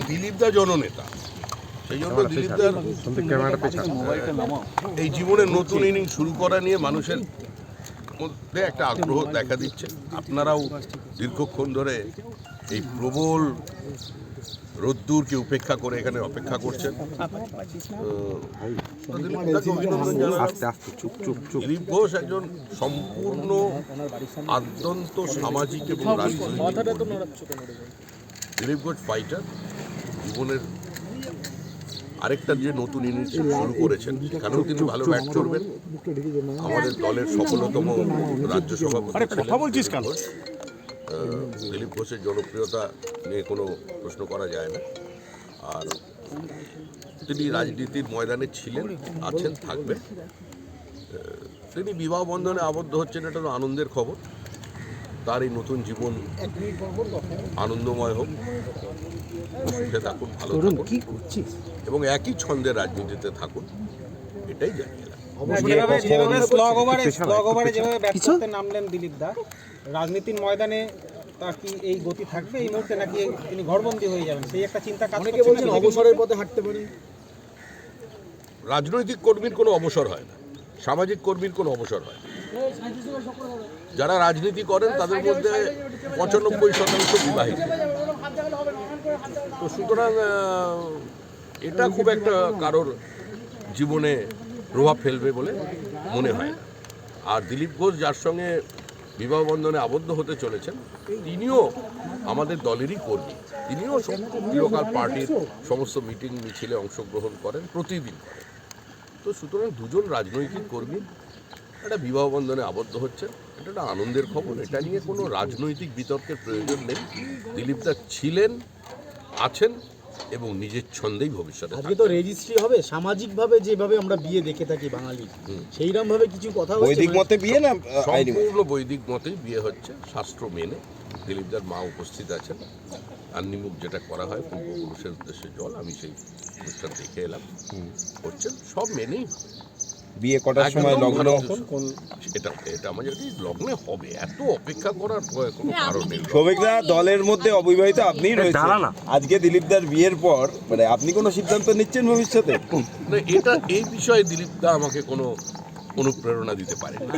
দিলীপ দা জননেতা, সেই জন্য দিলীপ দার এই জীবনের নতুন ইনিংস শুরু করা নিয়ে মানুষের মধ্যে একটা আগ্রহ দেখা দিচ্ছে। আপনারাও দীর্ঘক্ষণ ধরে এই প্রবল রোদ্দুরকে উপেক্ষা করে এখানে অপেক্ষা করছেন। দিলীপ ঘোষ একজন সম্পূর্ণ আদ্যন্ত সামাজিক এবং রাজনৈতিক। দিলীপ ঘোষ ফাইটার, জীবনের আরেকটা যে নতুন ইনিংস শুরু করেছেন সেখানেও তিনি ভালো ব্যাট করবেন। আমাদের দলের সফলতম রাজ্য সভাপতি দিলীপ ঘোষের জনপ্রিয়তা নিয়ে কোনো প্রশ্ন করা যায় না। আর তিনি রাজনীতির ময়দানে ছিলেন, আছেন, থাকবেন। তিনি বিবাহ বন্ধনে আবদ্ধ হচ্ছেন, এটা তো আনন্দের খবর। তার এই নতুন জীবন আনন্দময় হোক, সুখে থাকুন, ভালো থাকুন এবং একই ছন্দের রাজনীতিতে থাকুন, এটাই জানিয়ে নামলেন দিলীপ দা রাজনীতির ময়দানে। তার কি এই গতি থাকবে এই মুহূর্তে, নাকি তিনি ঘরবন্দি হয়ে যাবেন, সেই একটা চিন্তা কাজ করছে? অবসরের পথে হাঁটতে পারেন। রাজনৈতিক কর্মীর কোনো অবসর হয় না, সামাজিক কর্মীর কোনো অবসর হয় না। যারা রাজনীতি করেন তাদের মধ্যে 95% বিবাহিত। তো সুতরাং এটা খুব একটা কারোর জীবনে প্রভাব ফেলবে বলে মনে হয় না। আর দিলীপ ঘোষ যার সঙ্গে বিবাহ বন্ধনে আবদ্ধ হতে চলেছেন, তিনিও আমাদের দলেরই কর্মী। তিনিও লোকাল পার্টির সমস্ত মিটিং মিছিলে অংশগ্রহণ করেন, প্রতিদিন করেন। তো সুতরাং দুজন রাজনৈতিক কর্মী একটা বিবাহ বন্ধনে আবদ্ধ হচ্ছেন, এটা একটা আনন্দের খবর। এটা নিয়ে কোনো রাজনৈতিক বিতর্কের প্রয়োজন নেই। দিলীপ দা ছিলেন, আছেন এবং নিজের ছন্দেই ভবিষ্যতে। আজকে তো রেজিস্ট্রি হবে সামাজিকভাবে, যেভাবে আমরা বিয়ে দেখে থাকি বাঙালি, সেইরকম ভাবে কিছু কথা হচ্ছে? বৈদিক মতে বিয়ে না? সম্পূর্ণ বৈদিক মতেই বিয়ে হচ্ছে, শাস্ত্র মেনে। দিলীপদার মা উপস্থিত আছেন। আন্নিমুখ যেটা করা হয় পূর্বপুরুষের উদ্দেশ্যে জল, আমি সেই অনুষ্ঠান দেখে এলাম, করছেন সব মেনেই। বিয়ে কটার সময় লগ্ন? এটা আমাদের লগ্নে হবে, এত অপেক্ষা করার কোনো কারণ নেই। সৌভিকদা, দলের মধ্যে অবিবাহিত আপনিই রয়েছেন, আজকে দিলীপদার বিয়ের পর মানে আপনি কোনো সিদ্ধান্ত নিচ্ছেন ভবিষ্যতে? এটা এই বিষয়ে দিলীপ দা আমাকে কোনো অনুপ্রেরণা দিতে পারে না।